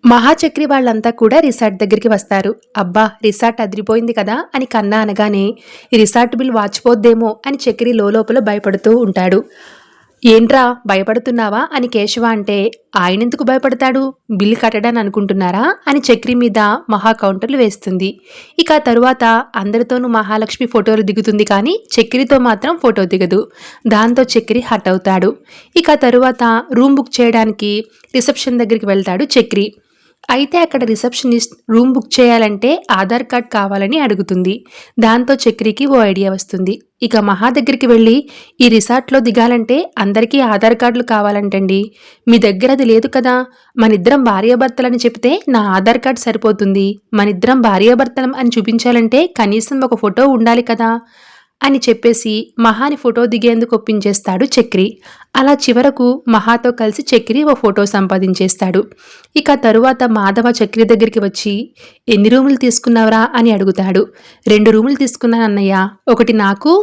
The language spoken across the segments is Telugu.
మహాచక్రి వాళ్ళంతా కూడా రిసార్ట్ దగ్గరికి వస్తారు. అబ్బా! రిసార్ట్ అదిరిపోయింది కదా అని కన్నా అనగానే, ఈ రిసార్ట్ బిల్ వాచిపోద్దేమో అని చక్రి లోలోపల భయపడుతూ ఉంటాడు. ఏంట్రా భయపడుతున్నావా అని కేశవ అంటే, ఆయనెందుకు భయపడతాడు? బిల్ కట్టడాన్ని అనుకుంటున్నారా అని చక్రి మీద మహా కౌంటర్లు వేస్తుంది. ఇక తరువాత అందరితోనూ మహాలక్ష్మి ఫోటోలు దిగుతుంది, కానీ చక్రితో మాత్రం ఫోటో దిగదు. దాంతో చక్రి హర్ట్ అవుతాడు. ఇక తరువాత రూమ్ బుక్ చేయడానికి రిసెప్షన్ దగ్గరికి వెళ్తాడు చక్రి. అయితే అక్కడ రిసెప్షనిస్ట్ రూమ్ బుక్ చేయాలంటే ఆధార్ కార్డ్ కావాలని అడుగుతుంది. దాంతో చక్రికి ఓ ఐడియా వస్తుంది. ఇక మహా దగ్గరికి వెళ్ళి, ఈ రిసార్ట్లో దిగాలంటే అందరికీ ఆధార్ కార్డులు కావాలంటండి. మీ దగ్గర అది లేదు కదా, మనిద్దరం భార్యాభర్తలని చెప్తే నా ఆధార్ కార్డ్ సరిపోతుంది. మనిద్దరం భార్యాభర్తలం అని చూపించాలంటే కనీసం ఒక ఫోటో ఉండాలి కదా అని చెప్పేసి మహాని ఫోటో దిగేందుకు ఒప్పించేస్తాడు చక్రి. అలా చివరకు మహాతో కలిసి చక్రి ఓ ఫోటో సంపాదించేస్తాడు. ఇక తరువాత మాధవ చక్రి దగ్గరికి వచ్చి, ఎన్ని రూములు తీసుకున్నావురా అని అడుగుతాడు. 2 రూములు తీసుకున్నాను అన్నయ్య, ఒకటి నాకు,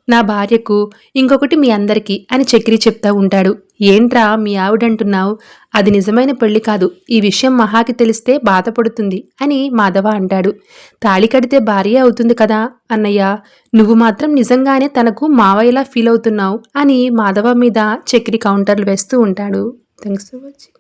నా భార్యకు, ఇంకొకటి మీ అందరికీ అని చక్రి చెప్తా ఉంటాడు. ఏంట్రా మీ ఆవిడంటున్నావు? అది నిజమైన పెళ్లి కాదు, ఈ విషయం మహాకి తెలిస్తే బాధపడుతుంది అని మాధవ అంటాడు. తాళి కడితే భార్య అవుతుంది కదా అన్నయ్య, నువ్వు మాత్రం నిజంగానే తనకు మావయ్యలా ఫీల్ అవుతున్నావు అని మాధవ మీద చక్రి కౌంటర్లు వేస్తూ ఉంటాడు. Thanks for watching.